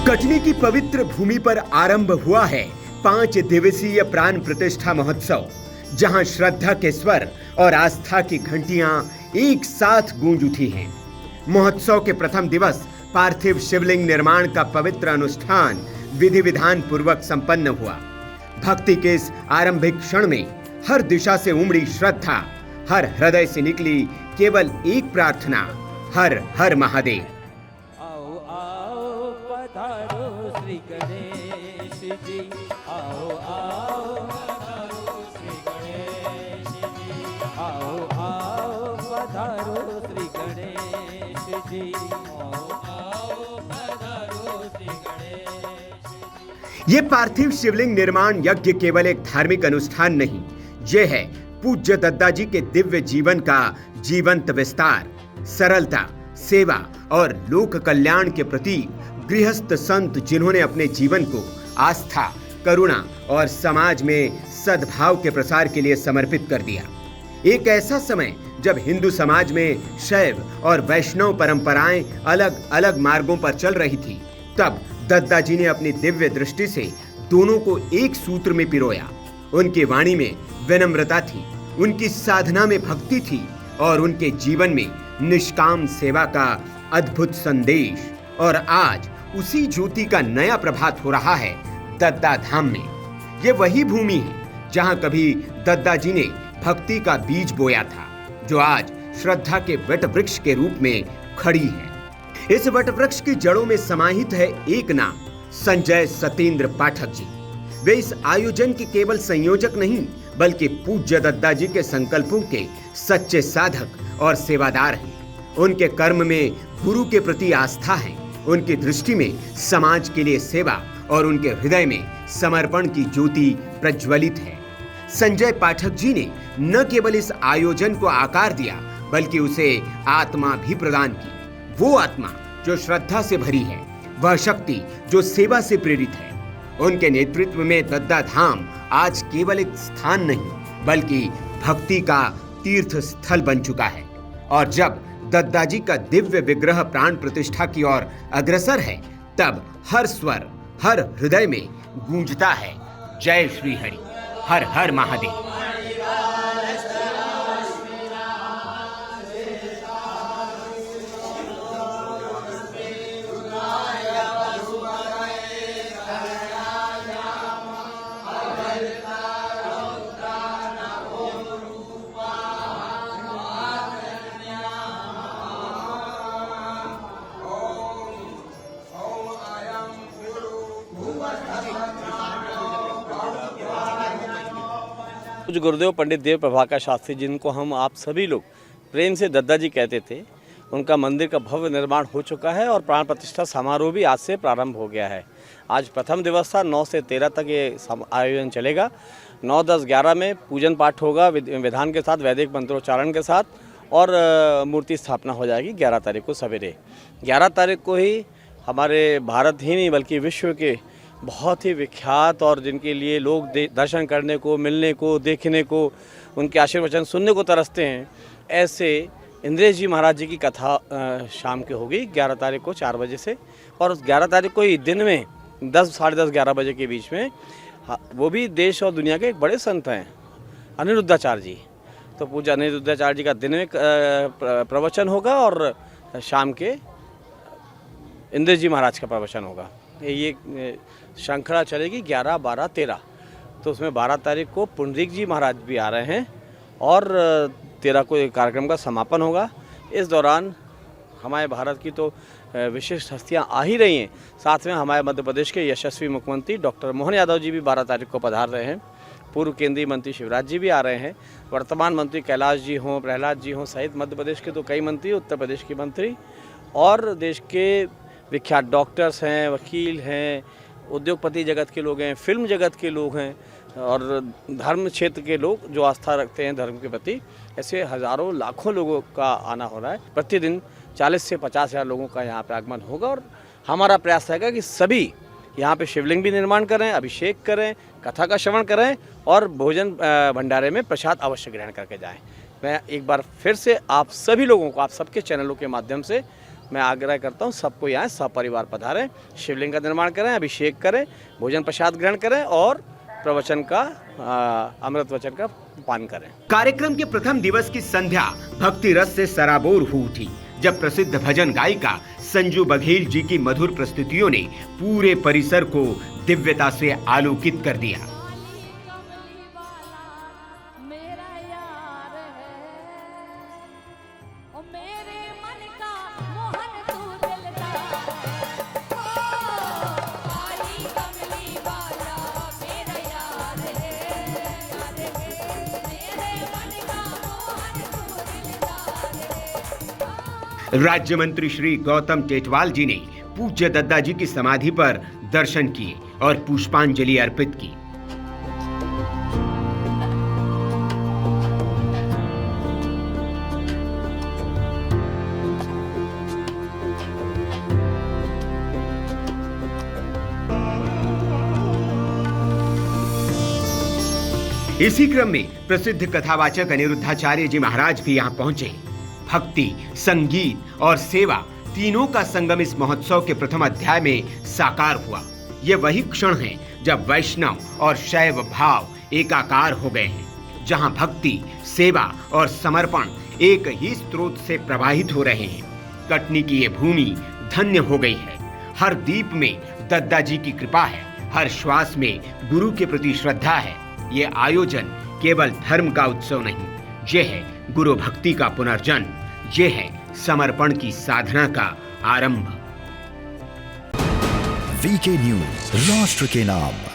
कटनी की पवित्र भूमि पर आरंभ हुआ है 5 दिवसीय प्राण प्रतिष्ठा महोत्सव, जहां श्रद्धा के स्वर और आस्था की घंटियां एक साथ गूंज उठी हैं। महोत्सव के प्रथम दिवस पार्थिव शिवलिंग निर्माण का पवित्र अनुष्ठान विधि विधान पूर्वक संपन्न हुआ। भक्ति के इस आरंभिक क्षण में हर दिशा से उमड़ी श्रद्धा, हर हृदय से निकली केवल एक प्रार्थना, हर हर महादेव। आओ आओ पधारो श्री गणेश जी, आओ आओ पधारो श्री गणेश जी, आओ आओ पधारो श्री गणेश जी, आओ आओ पधारो श्री गणेश जी। ये पार्थिव शिवलिंग निर्माण यज्ञ केवल एक धार्मिक अनुष्ठान नहीं, ये है पूज्य दद्दा जी के दिव्य जीवन का जीवंत विस्तार। सरलता, सेवा और लोक कल्याण के प्रतीक गृहस्थ संत जिन्होंने अपने जीवन को आस्था, करुणा और समाज में सद्भाव के प्रसार के लिए समर्पित कर दिया। एक ऐसा समय जब हिंदू समाज में शैव और वैष्णव परंपराएं अलग अलग मार्गों पर चल रही थी, तब दद्दा जी ने अपनी दिव्य दृष्टि से दोनों को एक सूत्र में पिरोया। उनकी वाणी में विनम्रता थी, उनकी साधना में भक्ति थी और उनके जीवन में निष्काम सेवा का अद्भुत संदेश। और आज उसी ज्योति का नया प्रभात हो रहा है दद्दा धाम में। ये वही भूमि है जहां कभी दद्दा जी ने भक्ति का बीज बोया था, जो आज श्रद्धा के वट वृक्ष के रूप में खड़ी है। इस वट वृक्ष की जड़ों में समाहित है एक नाम, संजय सतेंद्र पाठक जी। वे इस आयोजन के केवल संयोजक नहीं, बल्कि पूज्य दद्दा जी के संकल्पों के सच्चे साधक और सेवादार हैं। उनके कर्म में गुरु के प्रति आस्था है, उनकी दृष्टि में समाज के लिए सेवा और उनके हृदय में समर्पण की ज्योति प्रज्वलित है। संजय पाठक जी ने न केवल इस आयोजन को आकार दिया, बल्कि उसे आत्मा भी प्रदान की। वो आत्मा जो श्रद्धा से भरी है, वह शक्ति जो सेवा से प्रेरित है। उनके नेतृत्व में दद्दा धाम आज केवल एक स्थान नहीं, बल्कि भक्ति का तीर्थ स्थल बन चुका है। और जब दद्दा जी का दिव्य विग्रह प्राण प्रतिष्ठा की ओर अग्रसर है, तब हर स्वर, हर हृदय में गूंजता है जय श्री हरि, हर हर महादेव। कुछ गुरुदेव पंडित देव प्रभाकर शास्त्री, जिनको हम आप सभी लोग प्रेम से दद्दा जी कहते थे, उनका मंदिर का भव्य निर्माण हो चुका है और प्राण प्रतिष्ठा समारोह भी आज से प्रारंभ हो गया है। आज प्रथम दिवस था, 9 से 13 तक ये आयोजन चलेगा। 9, 10, 11 में पूजन पाठ होगा विधान के साथ, वैदिक मंत्रोच्चारण के साथ, और मूर्ति स्थापना हो जाएगी 11 तारीख को सवेरे। 11 तारीख को ही हमारे भारत ही नहीं बल्कि विश्व के बहुत ही विख्यात और जिनके लिए लोग दर्शन करने को, मिलने को, देखने को, उनके आशीर्वचन सुनने को तरसते हैं, ऐसे इंद्रेश जी महाराज जी की कथा शाम के होगी 11 तारीख को 4 बजे से। और उस 11 तारीख को ही दिन में 10, साढ़े 10, 11 बजे के बीच में वो भी देश और दुनिया के एक बड़े संत हैं, अनिरुद्धाचार्य जी। तो पूज्य अनिरुद्धाचार्य जी का दिन में प्रवचन होगा और शाम के इंद्रेश जी महाराज का प्रवचन होगा। ये श्रृंखला चलेगी 11, 12, 13। तो उसमें 12 तारीख को पुंडरीक जी महाराज भी आ रहे हैं और 13 को कार्यक्रम का समापन होगा। इस दौरान हमारे भारत की तो विशिष्ट हस्तियां आ ही रही हैं, साथ में हमारे मध्य प्रदेश के यशस्वी मुख्यमंत्री डॉक्टर मोहन यादव जी भी 12 तारीख को पधार रहे हैं। पूर्व केंद्रीय मंत्री शिवराज जी भी आ रहे हैं। वर्तमान मंत्री कैलाश जी हों, प्रहलाद जी हों, सहित मध्य प्रदेश के तो कई मंत्री, उत्तर प्रदेश के मंत्री और देश के विख्यात डॉक्टर्स हैं, वकील हैं, उद्योगपति जगत के लोग हैं, फिल्म जगत के लोग हैं और धर्म क्षेत्र के लोग जो आस्था रखते हैं धर्म के प्रति। ऐसे हज़ारों लाखों लोगों का आना हो रहा है। प्रतिदिन 40 से 50 हज़ार लोगों का यहाँ पे आगमन होगा और हमारा प्रयास रहेगा कि सभी यहाँ पे शिवलिंग भी निर्माण करें, अभिषेक करें, कथा का श्रवण करें और भोजन भंडारे में प्रसाद अवश्य ग्रहण करके जाएं। मैं एक बार फिर से आप सभी लोगों को, आप सबके चैनलों के माध्यम से मैं आग्रह करता हूँ, सबको यहाँ सपरिवार पधारें, शिवलिंग का निर्माण करें, अभिषेक करें, भोजन प्रसाद ग्रहण करें और प्रवचन का अमृत वचन का पान करें। कार्यक्रम के प्रथम दिवस की संध्या भक्ति रस से सराबोर हो उठी, जब प्रसिद्ध भजन गायिका संजू बघेल जी की मधुर प्रस्तुतियों ने पूरे परिसर को दिव्यता से आलोकित कर दिया। राज्य मंत्री श्री गौतम टेटवाल जी ने पूज्य दद्दा जी की समाधि पर दर्शन किए और पुष्पांजलि अर्पित की। इसी क्रम में प्रसिद्ध कथावाचक अनिरुद्धाचार्य जी महाराज भी यहाँ पहुंचे। भक्ति, संगीत और सेवा तीनों का संगम इस महोत्सव के प्रथम अध्याय में साकार हुआ। ये वही क्षण है जब वैष्णव और शैव भाव एकाकार हो गए हैं, जहां भक्ति, सेवा और समर्पण एक ही स्रोत से प्रवाहित हो रहे हैं। कटनी की ये भूमि धन्य हो गई है। हर दीप में दद्दा जी की कृपा है, हर श्वास में गुरु के प्रति श्रद्धा है। ये आयोजन केवल धर्म का उत्सव नहीं, ये है गुरु भक्ति का पुनर्जन्म, ये है समर्पण की साधना का आरंभ। वीके न्यूज, राष्ट्र के नाम।